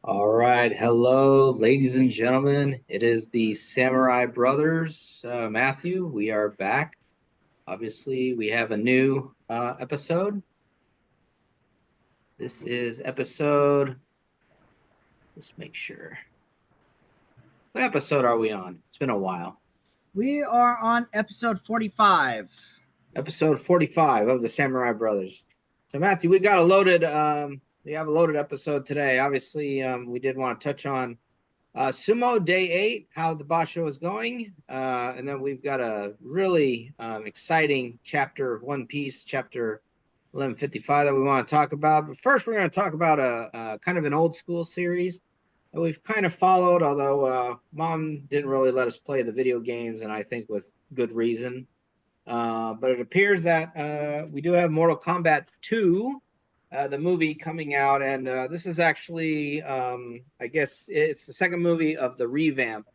All right, hello, ladies and gentlemen. It is the Samurai Brothers, Matthew. We are back. Obviously, we have a new episode. This is episode. Let's make sure. What episode are we on? It's been a while. We are on episode 45. Episode 45 of the Samurai Brothers. So, Matthew, we have a loaded episode today. Obviously, we did want to touch on Sumo Day 8, how the Basho is going. And then we've got a really exciting chapter of One Piece, chapter 1155, that we want to talk about. But first, we're going to talk about a kind of an old school series that we've kind of followed, although Mom didn't really let us play the video games, and I think with good reason. But it appears that we do have Mortal Kombat 2, the movie coming out, and this is actually, I guess, it's the second movie of the revamp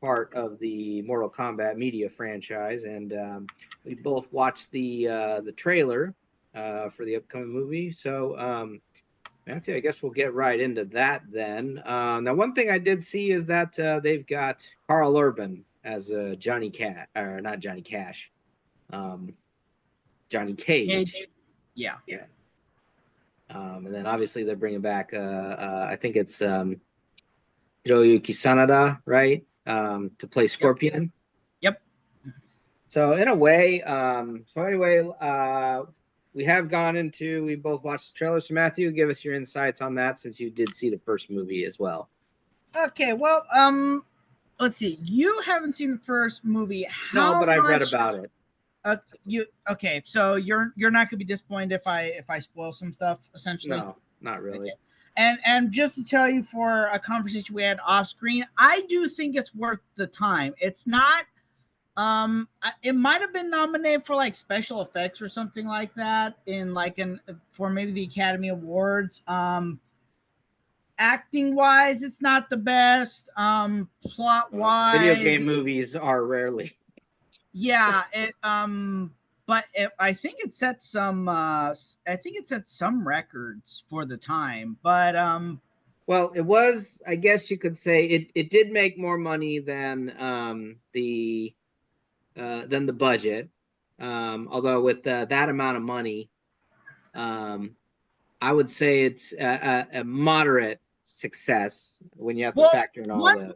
part of the Mortal Kombat media franchise, and we both watched the trailer for the upcoming movie. So, Matthew, I guess we'll get right into that then. Now, one thing I did see is that they've got Carl Urban as Johnny Cash, or not Johnny Cash, Johnny Cage. Yeah. And then obviously they're bringing back, I think it's Hiroyuki Sanada, right, to play Scorpion. Yep. So in a way, we have we both watched the trailer. So Matthew, give us your insights on that since you did see the first movie as well. Okay, well, let's see. You haven't seen the first movie. No, but I've read about it. Okay? So you're not gonna be disappointed if I spoil some stuff, essentially. No, not really. Okay. And just to tell you, for a conversation we had off screen, I do think it's worth the time. It's not. It might have been nominated for like special effects or something like that for maybe the Academy Awards. Acting wise, it's not the best. Plot wise, video game movies are rarely. Yeah, I think it set some. I think it set some records for the time, but well, it was. I guess you could say it did make more money than the budget. Although with that amount of money, I would say it's a moderate success when you have to factor in all one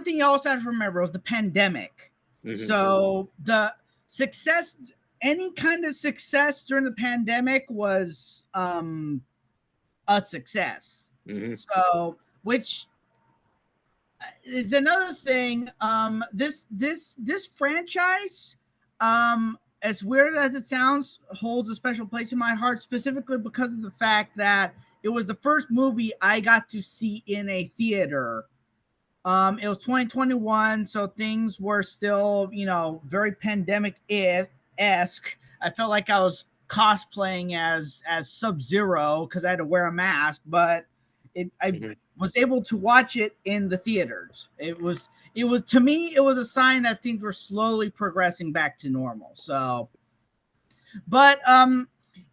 thing you also have to remember was the pandemic. Mm-hmm. So the success, any kind of success during the pandemic was a success. Mm-hmm. So, which is another thing. This franchise, as weird as it sounds, holds a special place in my heart, specifically because of the fact that it was the first movie I got to see in a theater. It was 2021, so things were still, very pandemic-esque. I felt like I was cosplaying as Sub-Zero because I had to wear a mask, but I was able to watch it in the theaters. It was to me, it was a sign that things were slowly progressing back to normal. So, but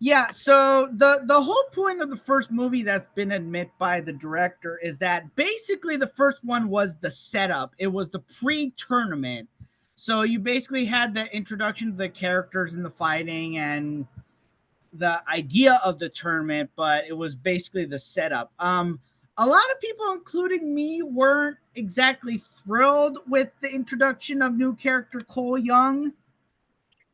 yeah, so the whole point of the first movie that's been admitted by the director is that basically the first one was the setup. It was the pre-tournament. So you basically had the introduction to the characters and the fighting and the idea of the tournament, but it was basically the setup. A lot of people, including me, weren't exactly thrilled with the introduction of new character Cole Young.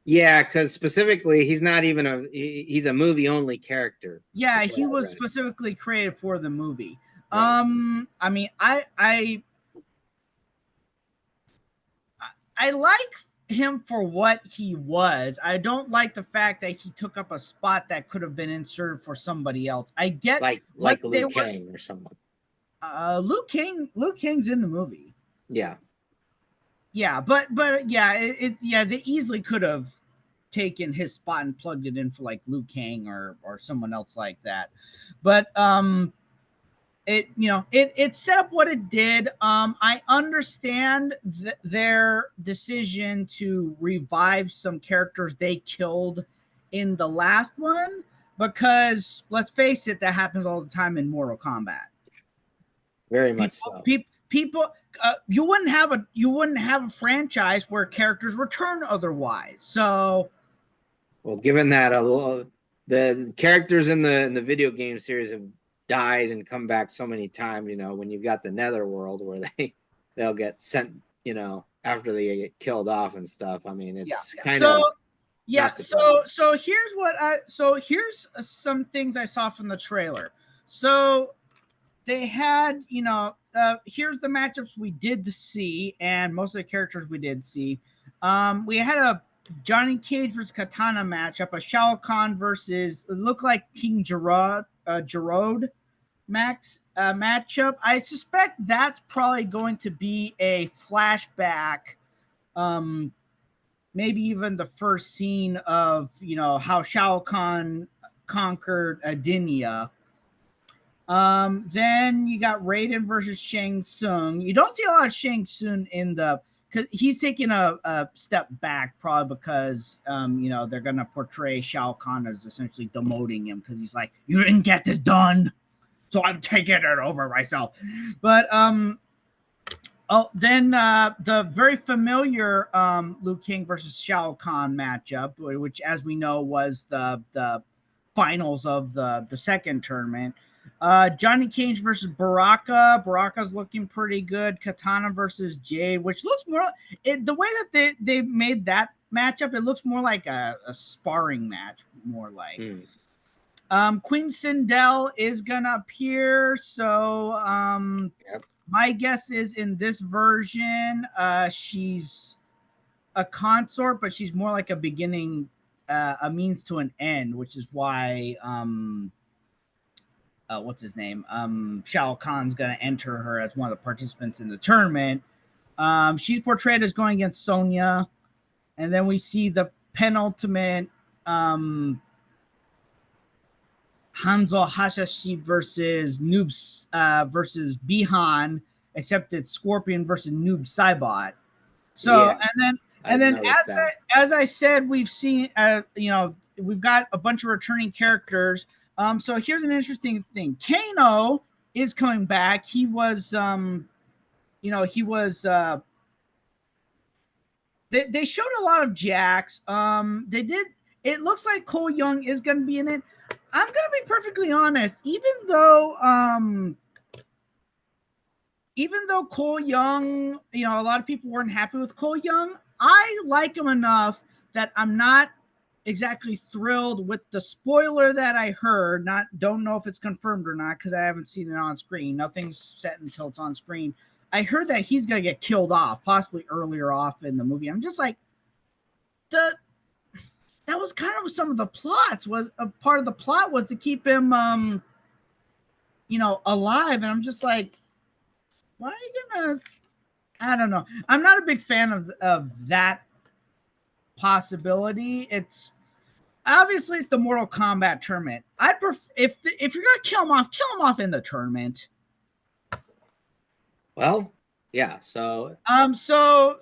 Yeah, because specifically, he's not even he's a movie-only character. Yeah, he was specifically created for the movie. Right. I mean, I like him for what he was. I don't like the fact that he took up a spot that could have been inserted for somebody else. I get like Liu Kang or someone. Liu Kang's in the movie. Yeah. Yeah, but yeah, they easily could have taken his spot and plugged it in for like Liu Kang or someone else like that. But it set up what it did. I understand their decision to revive some characters they killed in the last one, because let's face it, that happens all the time in Mortal Kombat. Very much so. People, you wouldn't have a franchise where characters return otherwise. So, well, given that the characters in the video game series have died and come back so many times, when you've got the Netherworld where they'll get sent, after they get killed off and stuff. I mean, it's kind of here's some things I saw from the trailer. So they had, here's the matchups we did see, and most of the characters we did see. We had a Johnny Cage versus Katana matchup, a Shao Kahn versus, it looked like King Jarod matchup. I suspect that's probably going to be a flashback, maybe even the first scene of, how Shao Kahn conquered Adinia. Then you got Raiden versus Shang Tsung. You don't see a lot of Shang Tsung because he's taking a step back, probably because they're gonna portray Shao Kahn as essentially demoting him because he's like, you didn't get this done, so I'm taking it over myself. But then the very familiar Liu Kang versus Shao Kahn matchup, which, as we know, was the finals of the second tournament. Johnny Cage versus Baraka. Baraka's looking pretty good. Katana versus Jade, which looks more the way that they made that matchup, it looks more like a sparring match, more like. Queen Sindel is gonna appear, so my guess is in this version, she's a consort, but she's more like a beginning, a means to an end, which is why what's his name? Shao Kahn's gonna enter her as one of the participants in the tournament. She's portrayed as going against Sonya, and then we see the penultimate Hanzo Hasashi versus Noobs versus Bihan, except it's Scorpion versus Noob Saibot. So and then as I said, we've seen we've got a bunch of returning characters. So here's an interesting thing. Kano is coming back. He was they showed a lot of Jax. It looks like Cole Young is going to be in it. I'm going to be perfectly honest, even though Cole Young, a lot of people weren't happy with Cole Young, I like him enough that I'm not exactly thrilled with the spoiler that I heard. Don't know if it's confirmed or not because I haven't seen it on screen. Nothing's set until it's on screen. I heard that he's going to get killed off, possibly earlier off in the movie. I'm just like, that was kind of some of the plots. Was a part of the plot was to keep him, alive. And I'm just like, why are you gonna? I don't know. I'm not a big fan of that possibility. It's obviously it's the Mortal Kombat tournament. I'd prefer if you're gonna kill him off in the tournament. Well, yeah. So so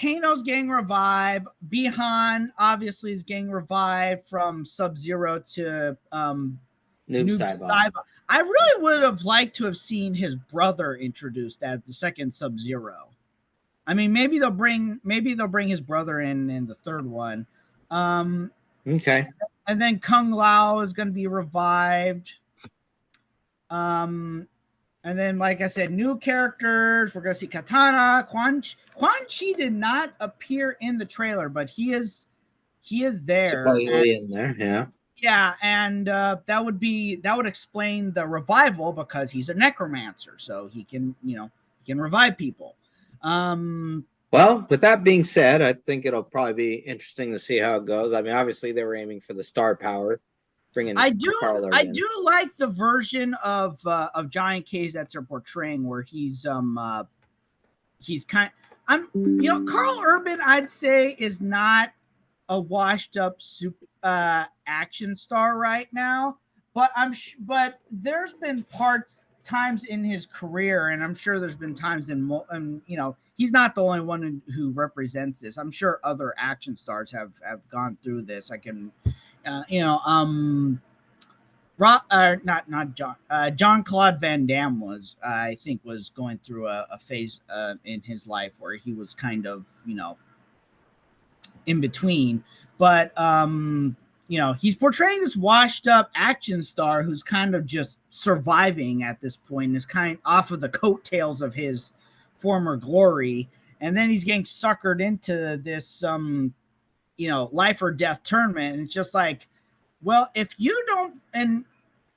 Kano's getting revived. Bihan obviously is getting revived from Sub-Zero to Noob Saibot. I really would have liked to have seen his brother introduced as the second Sub-Zero. I mean, maybe they'll bring his brother in the third one. Okay. And then Kung Lao is going to be revived. And then, like I said, new characters. We're going to see Katana. Quan Chi did not appear in the trailer, but he is there. Supposedly in there, yeah. Yeah, and that would explain the revival because he's a necromancer, so he can revive people. Well, with that being said, I think it'll probably be interesting to see how it goes. I mean, obviously they were aiming for the star power. I do like the version of Johnny Cage that they're portraying where he's Carl Urban, I'd say, is not a washed up action star right now, but but there's been times in his career, and I'm sure there's been times he's not the only one who represents this. I'm sure other action stars have gone through this. I can Not John. John Claude Van Damme was, I think, was going through a phase in his life where he was kind of, in between. But he's portraying this washed up action star who's kind of just surviving at this point, is kind of off of the coattails of his former glory, and then he's getting suckered into this life or death tournament, and it's just like, well, if you don't, and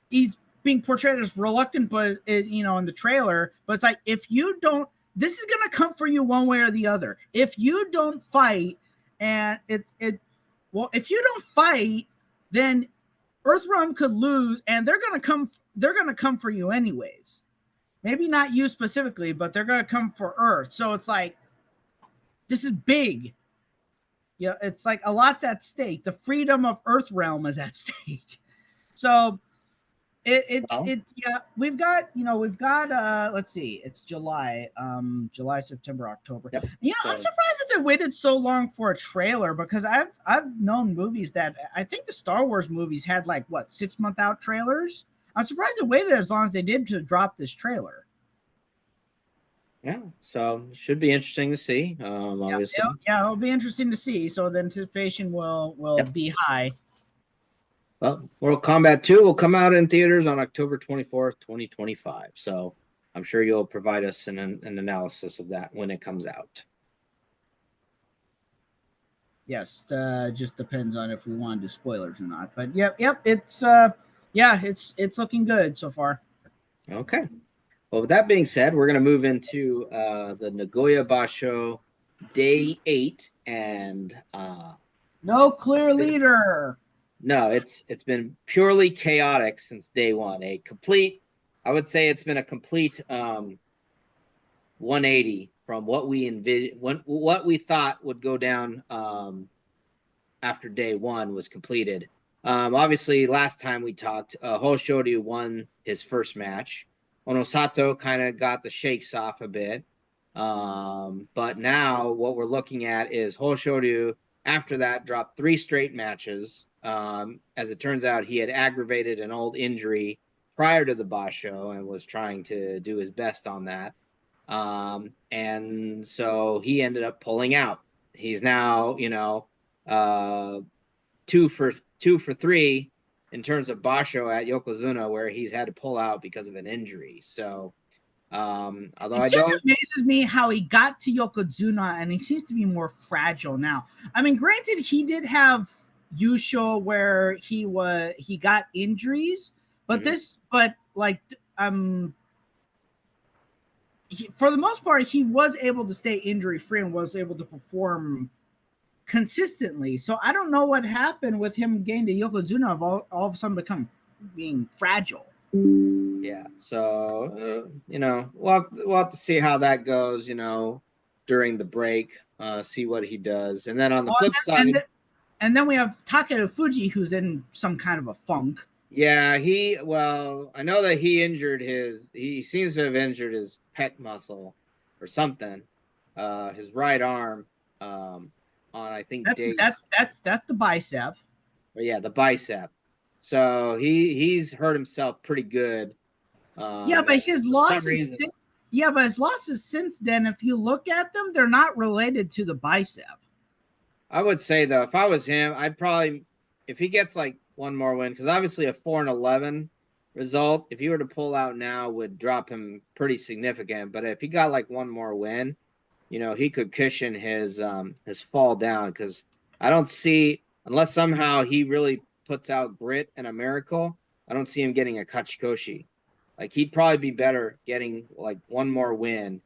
he's being portrayed as reluctant, but in the trailer, but it's like, if you don't, this is gonna come for you one way or the other. If you don't fight, and if you don't fight, then Earthrealm could lose, and they're gonna come for you anyways. Maybe not you specifically, but they're gonna come for Earth. So it's like, this is big. It's like a lot's at stake. The freedom of Earthrealm is at stake. So we've got let's see, it's July, September, October. Yep. I'm surprised that they waited so long for a trailer, because I've known movies that, I think the Star Wars movies had 6-month out trailers. I'm surprised they waited as long as they did to drop this trailer. Yeah, so it should be interesting to see. Obviously, it'll be interesting to see. So the anticipation will be high. Well, Mortal Kombat 2 will come out in theaters on October 24th, 2025. So I'm sure you'll provide us an analysis of that when it comes out. Yes, just depends on if we want to do spoilers or not. But yep, it's looking good so far. Okay. Well, with that being said, we're going to move into the Nagoya Basho Day 8, and no clear leader. No, it's been purely chaotic since day one. I would say it's been a complete 180 from what we envisioned, what we thought would go down after day one was completed. Obviously, last time we talked, Hoshoryu won his first match. Onosato kind of got the shakes off a bit. But now what we're looking at is Hoshoryu, after that, dropped 3 straight matches. As it turns out, he had aggravated an old injury prior to the Basho and was trying to do his best on that. And so he ended up pulling out. He's now, 2 for 3 in terms of Basho at Yokozuna, where he's had to pull out because of an injury. So, although it just amazes me how he got to Yokozuna, and he seems to be more fragile now. I mean, granted, he did have Yusho where he got injuries, but for the most part, he was able to stay injury free and was able to perform consistently. So I don't know what happened with him getting to Yokozuna of all of a sudden being fragile. Yeah, so we'll have to see how that goes, during the break, see what he does, and then on the flip side, and then we have Takeru Fuji, who's in some kind of a funk. Yeah, I know that he seems to have injured his pec muscle or something, his right arm, on, I think that's the bicep. But yeah, the bicep. So he's hurt himself pretty good. But his losses since then, if you look at them, they're not related to the bicep. I would say though, if I was him, I'd probably, if he gets one more win, because obviously a 4-11 result, if he were to pull out now, would drop him pretty significant. But if he got one more win, he could cushion his fall down, because I don't see, unless somehow he really puts out grit and a miracle, I don't see him getting a Kachikoshi. He'd probably be better getting one more win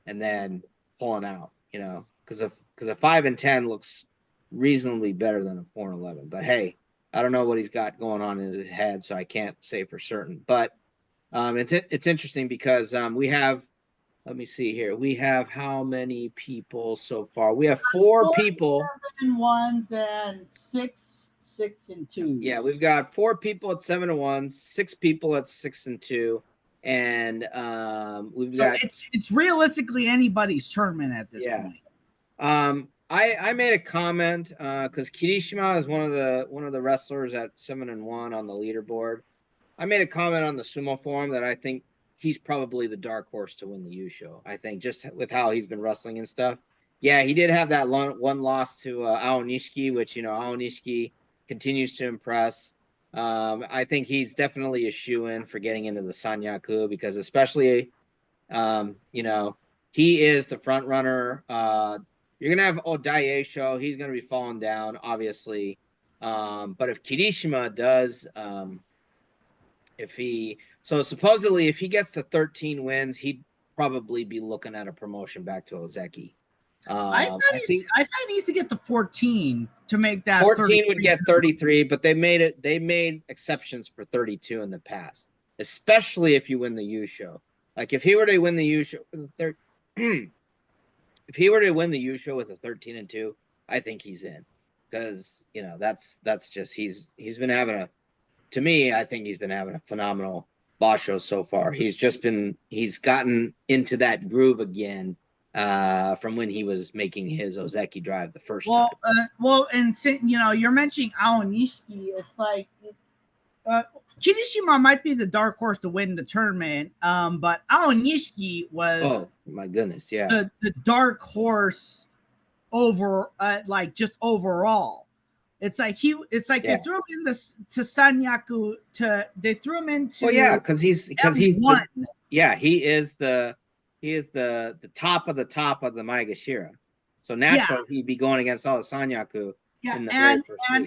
and then pulling out, because a 5-10 looks reasonably better than a 4-11. But hey, I don't know what he's got going on in his head, so I can't say for certain. But it's interesting because we have, let me see here. We have how many people so far? We have 4 people. 7-1s and 6-6-2. Yeah, we've got 4 people at 7-1, 6 people at 6-2, and it's realistically anybody's tournament at this point. I made a comment because Kirishima is one of the wrestlers at 7-1 on the leaderboard. I made a comment on the sumo forum that I think he's probably the dark horse to win the Yusho. I think just with how he's been wrestling and stuff. Yeah, he did have that one loss to Aonishiki, which Aonishiki continues to impress. I think he's definitely a shoe-in for getting into the Sanyaku because especially he is the front runner. You're gonna have Odaisho. He's gonna be falling down, obviously. But if Kirishima does, supposedly if he gets to 13 wins, he'd probably be looking at a promotion back to Ozeki. I thought he needs to get to 14 to make that 14 would get 33, but they made exceptions for 32 in the past, especially if you win the Yusho. Like if he were to win the Yusho if he were to win the Yusho with a 13-2, I think he's in. Because that's just he's been having a, to me, I think he's been having a phenomenal Basho so far. He's gotten into that groove again from when he was making his Ozeki drive the first time. And you're mentioning Aonishiki. It's like Kirishima might be the dark horse to win the tournament, but Aonishiki was my goodness, yeah, the dark horse overall. It's like they threw him in to Sanyaku they threw him into because he is the top of the Maegashira. So naturally he'd be going against all the Sanyaku. Yeah,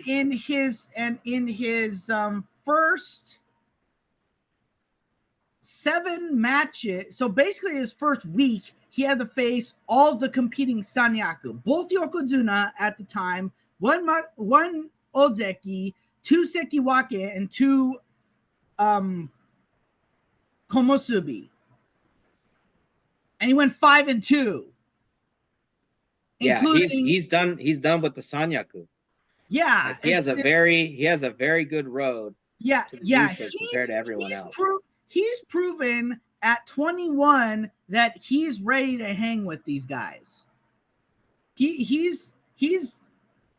in his first 7 matches, so basically his first week, he had to face all the competing Sanyaku, both Yokozuna at the time, one Ozeki, 2 Sekiwake, and 2 Komusubi. And he went 5-2. Yeah, he's done with the Sanyaku. Yeah, he has a very good road. Yeah, compared to everyone else. He's proven at 21 that he's ready to hang with these guys. He's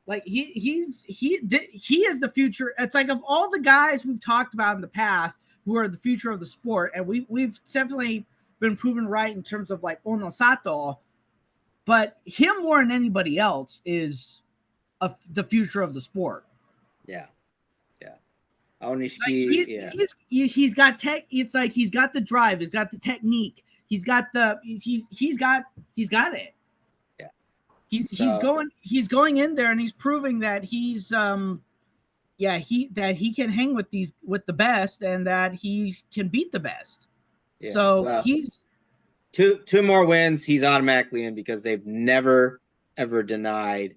like he is the future. It's like of all the guys we've talked about in the past who are the future of the sport, and we've definitely been proven right in terms of like Ono Sato. But him more than anybody else is the future of the sport. Yeah. Onishiki, he's got tech. It's like he's got the drive. He's got the technique. He's got it. Yeah. He's going in there and he's proving that he's he can hang with the best and that he can beat the best. Yeah. So he's two more wins, he's automatically in because they've never ever denied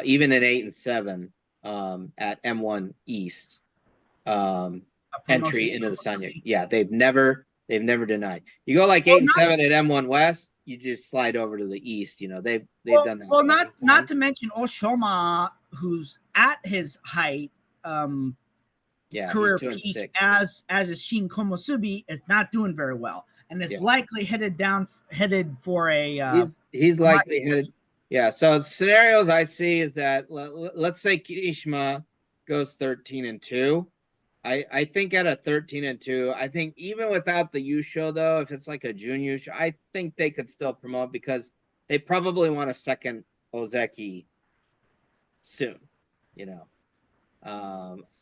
even at 8 and 7 at M1 East entry into the Sanya. Yeah, they've never denied. You go like 8 and 7 at M1 West, you just slide over to the East. They've done that. Well, not to mention Oshoma, who's at his height, career peak as a Shin Komusubi, is not doing very well. And is likely headed for a. He's likely headed. Yeah. So scenarios I see is that let's say Kirishima goes 13-2. I think at a 13-2, I think even without the Yusho though, if it's like a junior Yusho, I think they could still promote because they probably want a second Ozeki soon.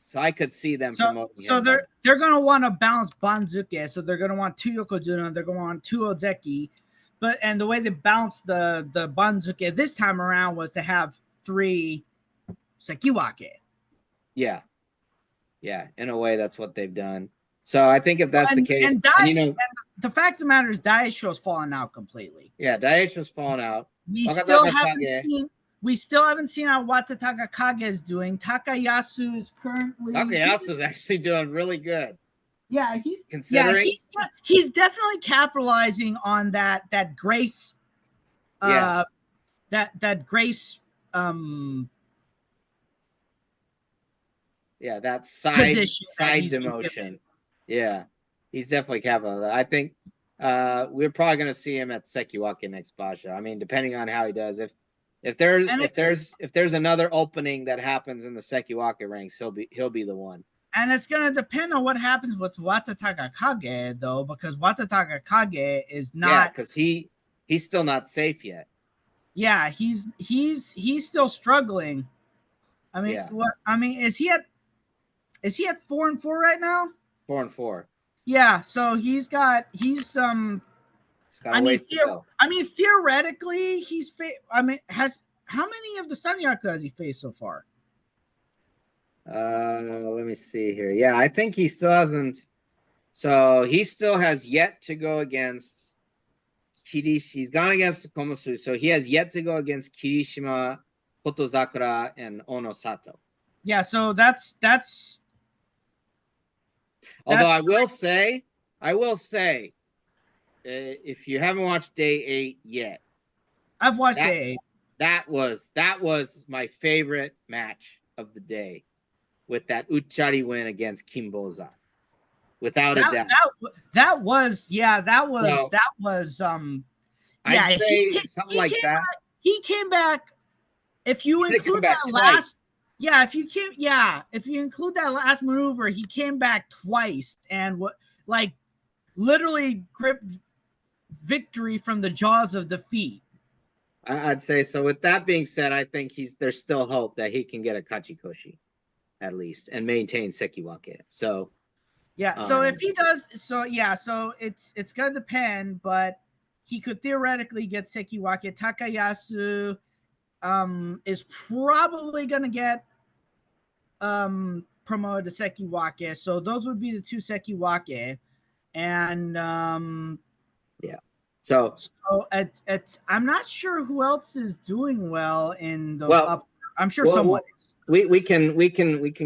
So I could see them promoting. So they're going to want to balance Banzuke. So they're going to want 2 Yokozuna. They're going to want 2 Ozeki. And the way they balanced the Banzuke this time around was to have 3 Sekiwake. Yeah. In a way, that's what they've done. So I think if that's the case, and the fact of the matter is, Daisho's fallen out completely. Yeah, Daisho's fallen out. We still haven't seen how Wata Takakage is doing. Takayasu is currently. Takayasu is actually doing really good. Yeah, he's definitely capitalizing on that grace. That grace. That side demotion. Yeah, he's definitely capitalizing. I think we're probably going to see him at Sekiwake next Basho. I mean, depending on how he does. If there's another opening that happens in the Sekiwake ranks, he'll be the one. And it's gonna depend on what happens with Watataka Kage, though, because Watataka Kage is not. because he's still not safe yet. Yeah, he's still struggling. I mean, Yeah. what? I mean, is he at 4-4 right now? 4-4. Yeah, so he's He's got a ways to go. I mean, theoretically, how many of the Sanyaku has he faced so far? Let me see here. Yeah, I think he still hasn't. So he still has yet to go against Kirishi. He's gone against Komasu. So he has yet to go against Kirishima, Kotozakura, and Onosato. Yeah, so that's Although I will say, if you haven't watched Day 8 yet, I've watched Day 8. That was my favorite match of the day, with that Uchari win against Kimboza. Without a doubt. That was I'd say something like that. He came back. If you include that last, if you include that last maneuver, he came back twice and literally gripped victory from the jaws of defeat. I'd say so. With that being said, I think there's still hope that he can get a Kachikoshi at least and maintain Sekiwake. So yeah, so if he does, so it's gonna depend, but he could theoretically get Sekiwake. Takayasu is probably gonna get promoted to Sekiwake. So those would be the two Sekiwake. And so I'm not sure who else is doing well in those I'm sure someone is. We can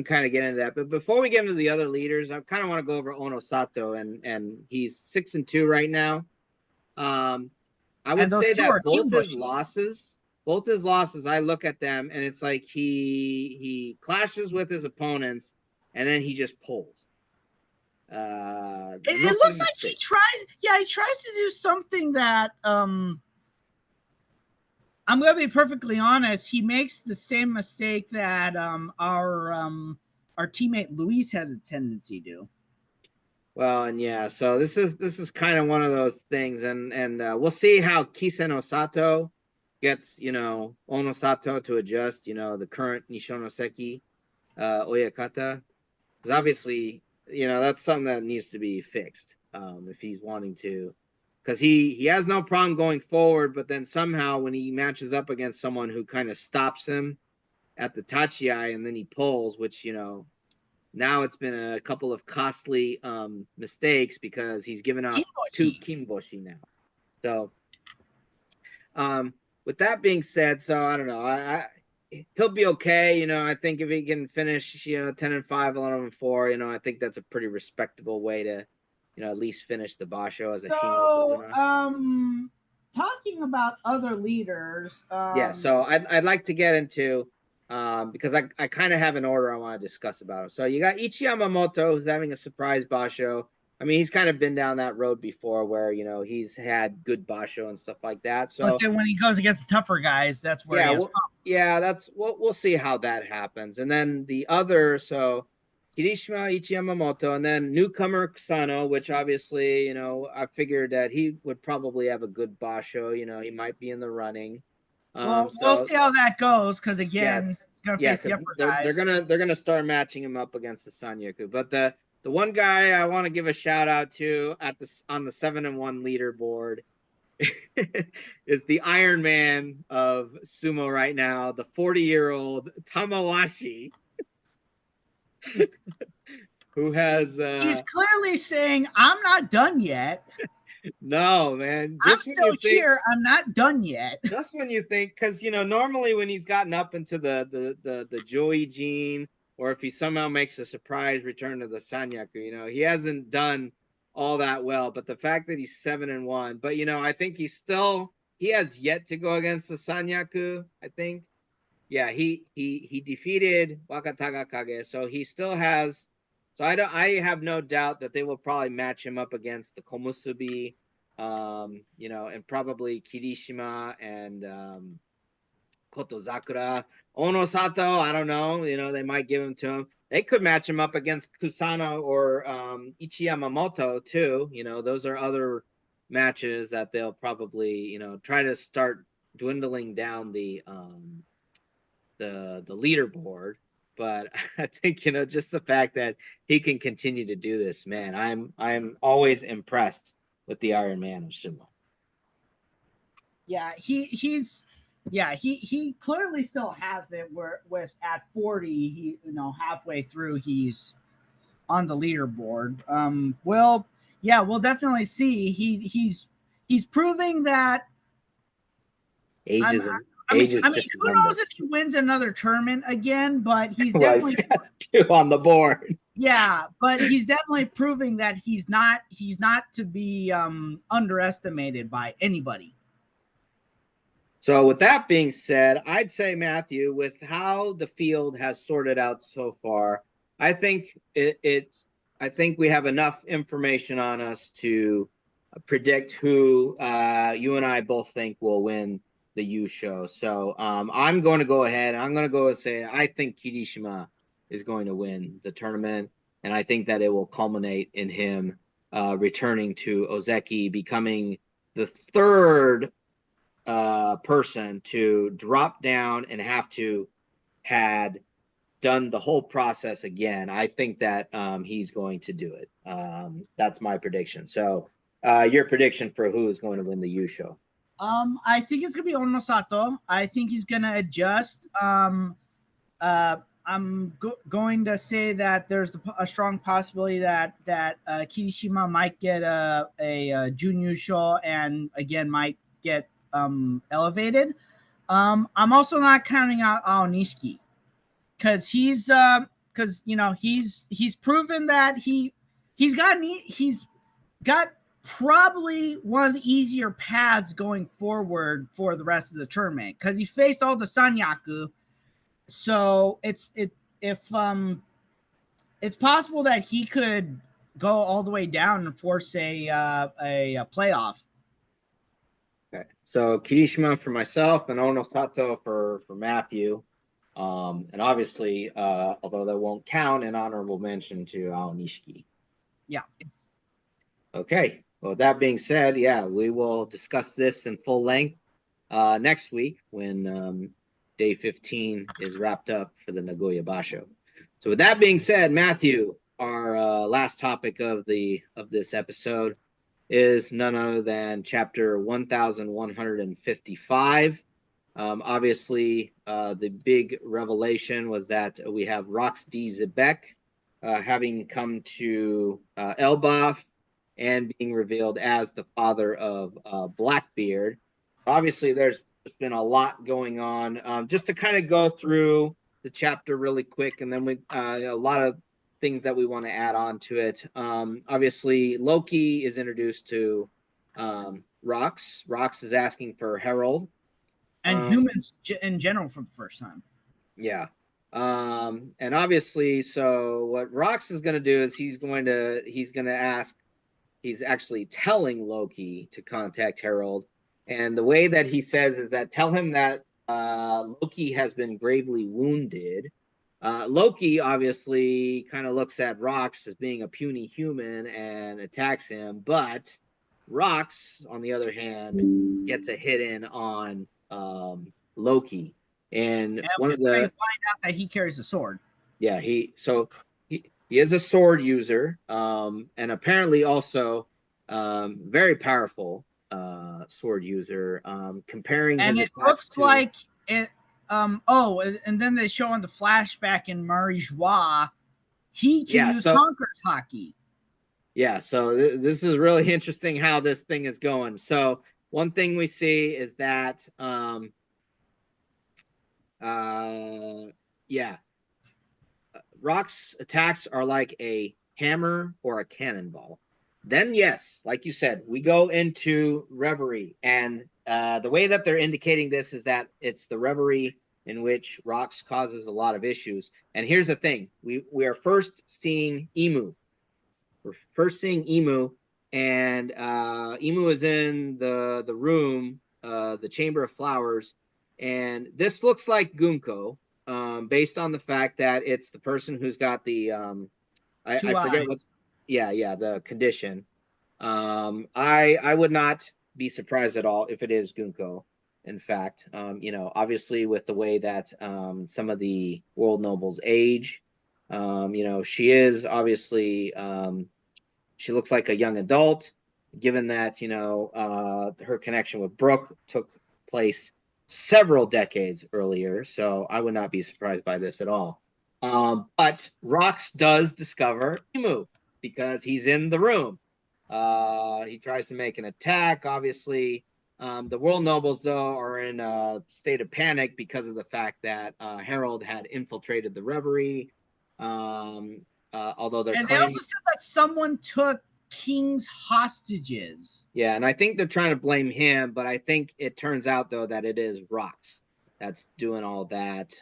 kind of get into that, but before we get into the other leaders, I kind of want to go over Onosato, and he's 6-2 right now. I would say that both his losses, I look at them and it's like he clashes with his opponents and then he just pulls. It looks like he tries to do something that I'm gonna be perfectly honest. He makes the same mistake that our teammate Luis had a tendency to. Well, and so this is kind of one of those things, and we'll see how Kisen Osato gets Onosato to adjust the current Nishonoseki Oyakata, because obviously that's something that needs to be fixed if he's wanting to. Because he has no problem going forward, but then somehow when he matches up against someone who kind of stops him at the tachiai and then he pulls, which now it's been a couple of costly mistakes because he's given us two Kimboshi now. So with that being said, so I don't know, he'll be okay. I think if he can finish 10-5, 11-4, I think that's a pretty respectable way to at least finish the Basho as a Shino. Talking about other leaders. So I'd like to get into because I kind of have an order I want to discuss about him. So you got Ichi Yamamoto, who's having a surprise Basho. I mean, he's kind of been down that road before where, he's had good Basho and stuff like that. So, but then when he goes against the tougher guys, that's where we'll see how that happens. And then the other, so Kirishima, Ichi Yamamoto, and then newcomer Kusano, which obviously, I figured that he would probably have a good Basho. He might be in the running. We'll see how that goes, because again, he's gonna face the upper guys. They're gonna start matching him up against the Sanyaku. But the one guy I want to give a shout out to on the 7-1 leaderboard is the Iron Man of sumo right now, the 40-year-old Tamawashi. Who has he's clearly saying, I'm not done yet. No, man. I'm still here. I'm not done yet. Just when you think, because normally when he's gotten up into the Joey gene, or if he somehow makes a surprise return to the Sanyaku, he hasn't done all that well. But the fact that he's 7-1, but I think he has yet to go against the Sanyaku. I think. Yeah, he defeated Wakataga Kage, so he still has. So I have no doubt that they will probably match him up against the Komusubi, and probably Kirishima and Kotozakura. Onosato, I don't know. They might give him to him. they could match him up against Kusano or Ichiyamamoto too. You know, those are other matches that they'll probably, you know, try to start dwindling down the leaderboard. But I think, you know, just the fact that he can continue to do this, man, I'm always impressed with the Iron Man of sumo. Yeah, he clearly still has it. Where with at 40, he halfway through he's on the leaderboard. Well, yeah, we'll definitely see. He's proving that. Age I'm, is a I mean, age is just a who number. knows if he wins another tournament again? But he's Well, he's definitely got 2 on the board. yeah, but he's definitely proving that he's not to be underestimated by anybody. So with that being said, I'd say, Matthew, with how the field has sorted out so far, I think I think we have enough information on us to predict who you and I both think will win the U show. So I'm going to go ahead and I'm going to go and say I think Kirishima is going to win the tournament, and I think that it will culminate in him returning to Ozeki, becoming the third person to drop down and have to had done the whole process again. I think that he's going to do it. That's my prediction. So your prediction for who is going to win the U show? I think it's gonna be Onosato. I think he's gonna adjust. I'm going to say that there's a strong possibility that Kirishima might get a junior show and again might get elevated. I'm also not counting out Aonishiki because he's proven that he's got probably one of the easier paths going forward for the rest of the tournament because he faced all the Sanyaku. So it's possible that he could go all the way down and force a playoff. Okay. So Kirishima for myself and Onosato for Matthew. And obviously, although that won't count, an honorable mention to Aonishiki. Yeah. Okay. Well, that being said, yeah, we will discuss this in full length next week when day 15 is wrapped up for the Nagoya Basho. So with that being said, Matthew, our last topic of this episode is none other than chapter 1155. Obviously, the big revelation was that we have Rox D. Zebek having come to Elbaf and being revealed as the father of Blackbeard. Obviously, there's been a lot going on. Just to kind of go through the chapter really quick, and then we a lot of things that we want to add on to it. Obviously, Loki is introduced to Rox. Rox is asking for Herald. And humans in general for the first time. Yeah. And obviously, so what Rox is going to do is he's going to ask, he's actually telling Loki to contact Herald. And the way that he says is that tell him that Loki has been gravely wounded. Loki obviously kind of looks at Rox as being a puny human and attacks him, but Rox, on the other hand, gets a hit in on Loki. And one of the find out that he carries a sword. Yeah, he is a sword user, and apparently also very powerful sword user. Comparing and his it looks like it. And then they show on the flashback in Murray Joie, he can use Conqueror's Hockey. Yeah, so this is really interesting how this thing is going. So one thing we see is that Rock's attacks are like a hammer or a cannonball. Then, yes, like you said, we go into Reverie. And the way that they're indicating this is that it's the Reverie in which Rox causes a lot of issues. And here's the thing. We are first seeing Emu. We're first seeing Emu. And Emu is in the room, the Chamber of Flowers. And this looks like Gunko. based on the fact that it's the person who's got the I forget what, yeah, the condition. I would not be surprised at all if it is Gunko. In fact, obviously with the way that some of the world nobles age, she is obviously she looks like a young adult, given that her connection with Brooke took place several decades earlier. So I would not be surprised by this at all. But Rox does discover Emu because he's in the room. He tries to make an attack. Obviously, the world nobles, though, are in a state of panic because of the fact that Harold had infiltrated the reverie. Although they're and claiming, they also said that someone took King's hostages. yeah, and I think they're trying to blame him, but I think it turns out though that it is Rox that's doing all that.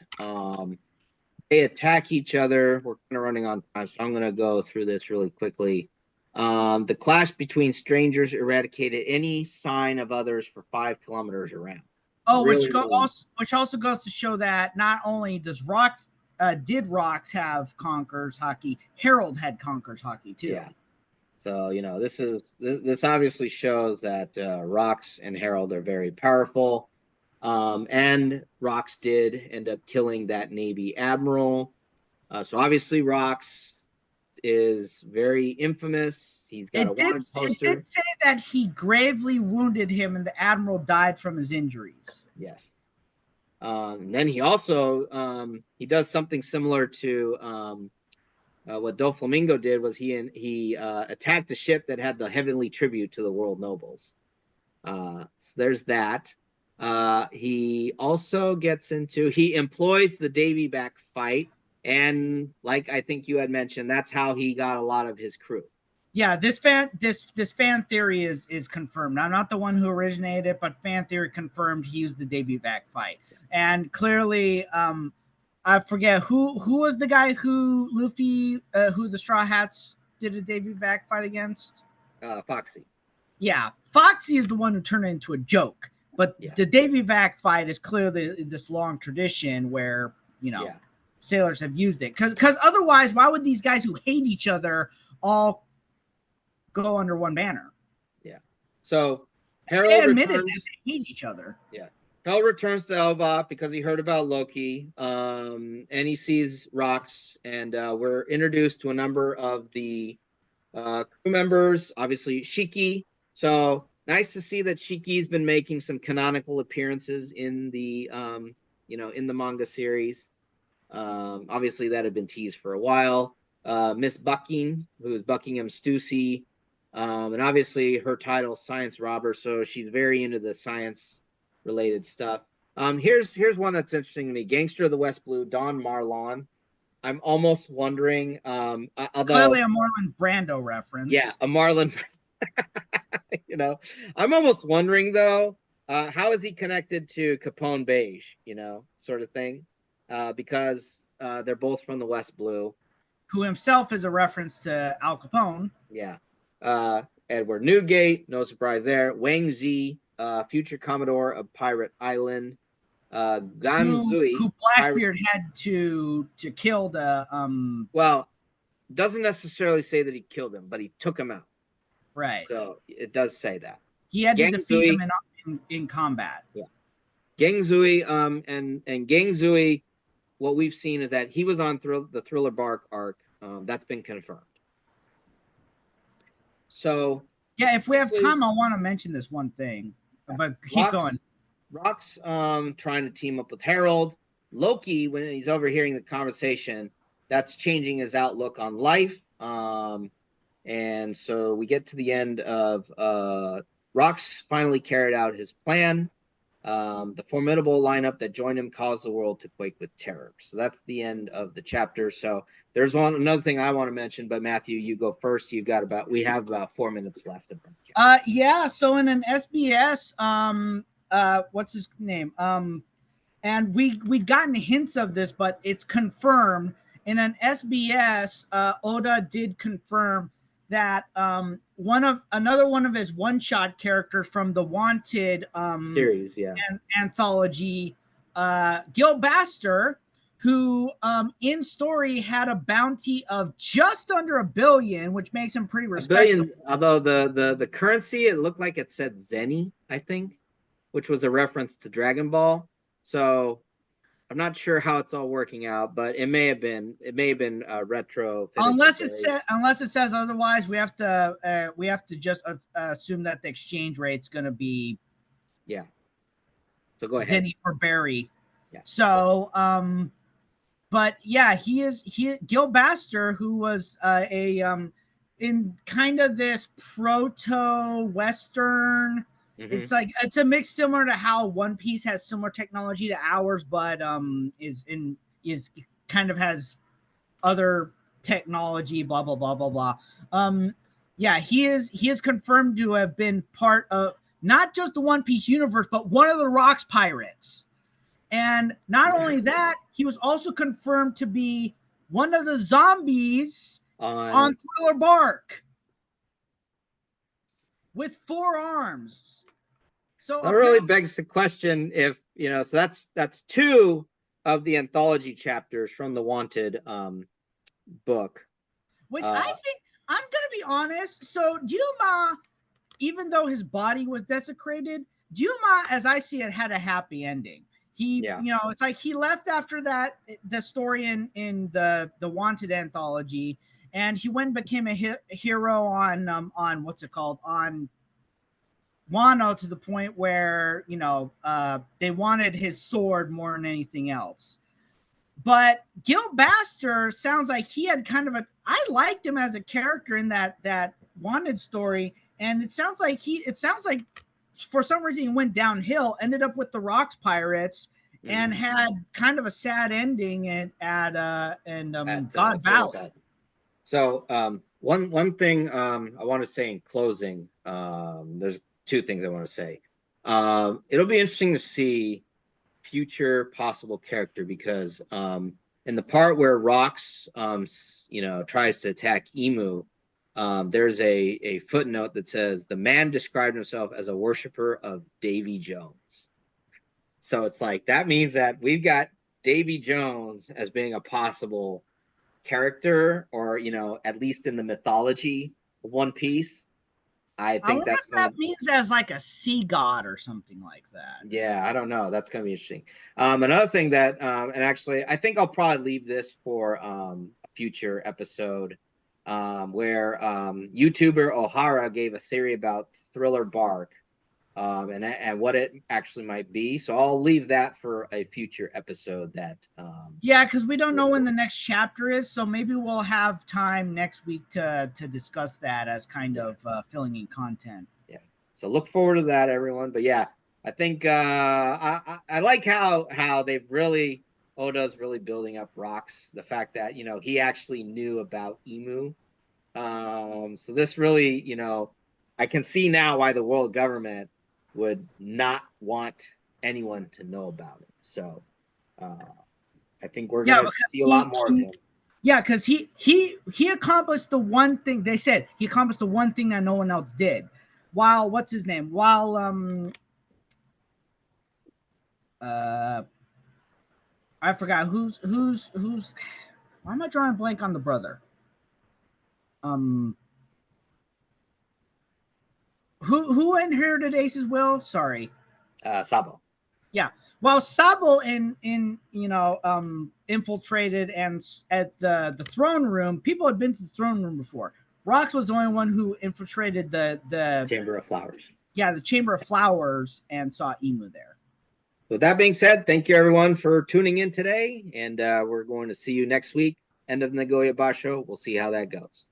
They attack each other. We're kind of running on time, so I'm going to go through this really quickly. The clash between strangers eradicated any sign of others for 5 kilometers around. Oh, really, which also goes to show that not only does Rox did Rox have Conqueror's Haki, Harold had Conqueror's Haki too. Yeah. So this obviously shows that Rox and Harold are very powerful. And Rox did end up killing that Navy admiral. So obviously Rox is very infamous. He's got a wanted poster. It did say that he gravely wounded him and the admiral died from his injuries. Yes. Then he also he does something similar to what Doflamingo did. Was he attacked a ship that had the heavenly tribute to the world nobles. So there's that. He also he employs the Davy back fight, and like I think you had mentioned, that's how he got a lot of his crew. Yeah, this fan theory is confirmed. I'm not the one who originated it, but fan theory confirmed he used the Davy back fight. And clearly, I forget who was the guy who Luffy, who the Straw Hats did a Davy back fight against? Foxy. Yeah, Foxy is the one who turned it into a joke. But the Davy back fight is clearly this long tradition where, sailors have used it. Because otherwise, why would these guys who hate each other all go under one banner? Yeah. So Harold admitted that they hate each other. Yeah. Harold returns to Elbaf because he heard about Loki, and he sees Rox, and we're introduced to a number of the crew members, obviously Shiki. So nice to see that Shiki's been making some canonical appearances in the in the manga series. Obviously that had been teased for a while. Miss Bucking, who is Buckingham Stussy, and obviously her title Science Robber, so she's very into the science related stuff. Here's one that's interesting to me. Gangster of the West Blue, Don Marlon. I'm almost wondering, clearly a Marlon Brando reference. Yeah, a Marlon. I'm almost wondering though, how is he connected to Capone Beige? Sort of thing, because they're both from the West Blue. Who himself is a reference to Al Capone. Yeah. Edward Newgate, no surprise there. Wang Zi, future Commodore of Pirate Island. Ganzui, who Blackbeard had to kill the well, doesn't necessarily say that he killed him, but he took him out. Right. So it does say that. He had to defeat him in combat. Yeah. Gangzui, and Gangzui, what we've seen is that he was on the Thriller Bark arc. That's been confirmed. So yeah, if we have time, I want to mention this one thing, but keep going. Rock's trying to team up with Harold. Loki, when he's overhearing the conversation, that's changing his outlook on life. And so we get to the end of Rock's finally carried out his plan. The formidable lineup that joined him caused the world to quake with terror. So that's the end of the chapter. So there's another thing I want to mention, but Matthew, you go first. We have about 4 minutes left. Yeah. So in an SBS, what's his name? And we'd gotten hints of this, but it's confirmed in an SBS. Oda did confirm that another one of his one-shot characters from the Wanted series, anthology, Gil Baster, who in story had a bounty of just under $1 billion, which makes him pretty respectable. $1 billion, although the currency, it looked like it said Zenny, I think, which was a reference to Dragon Ball. So I'm not sure how it's all working out, but it may have been retro. Unless it says otherwise, we have to just assume that the exchange rate's going to be So go ahead. Zenny for Barry. Yeah. So but yeah, Gil Baster, who was in kind of this proto-Western. It's like it's a mix similar to how One Piece has similar technology to ours, but is kind of has other technology, blah blah blah blah blah. Yeah, he is confirmed to have been part of not just the One Piece universe, but one of the Rocks pirates. And not only that, he was also confirmed to be one of the zombies on Thriller Bark with 4 arms. So that really begs the question if, so that's 2 of the anthology chapters from the Wanted book. Which I think, I'm going to be honest, so Gyuma, even though his body was desecrated, Gyuma, as I see it, had a happy ending. It's like he left after that, the story in the Wanted anthology, and he went and became a hero on what's it called, on Wano, to the point where they wanted his sword more than anything else. But Gil Baster sounds like he had kind of I liked him as a character in that Wanted story, and it sounds like for some reason he went downhill, ended up with the Rocks pirates, and had kind of a sad ending at God Valley. So one thing I want to say in closing, there's 2 things I want to say. It'll be interesting to see future possible character, because in the part where Rocks tries to attack Emu, there's a footnote that says the man described himself as a worshiper of Davy Jones. So it's like that means that we've got Davy Jones as being a possible character, or at least in the mythology of One Piece. I think that means as like a sea god or something like that. Yeah, I don't know. That's gonna be interesting. Another thing that, and actually, I think I'll probably leave this for a future episode, where YouTuber O'Hara gave a theory about Thriller Bark, and what it actually might be. So I'll leave that for a future episode. Because we don't know when the next chapter is, so maybe we'll have time next week to discuss that as kind of filling in content. Yeah. So look forward to that, everyone. But yeah, I think I like how they've really, Oda's really building up Rocks. The fact that he actually knew about Emu. So this really, I can see now why the world government would not want anyone to know about it. So I think we're going to see a lot more of him. Yeah, because he accomplished the one thing. They said he accomplished the one thing that no one else did. While what's his name? While I forgot who's. Why am I drawing a blank on the brother? Who inherited Ace's will? Sorry. Sabo. Yeah. Well, Sabo infiltrated and at the throne room. People had been to the throne room before. Rocks was the only one who infiltrated the Chamber of Flowers. Yeah, the Chamber of Flowers, and saw Emu there. With that being said, thank you everyone for tuning in today, and we're going to see you next week. End of Nagoya Basho. We'll see how that goes.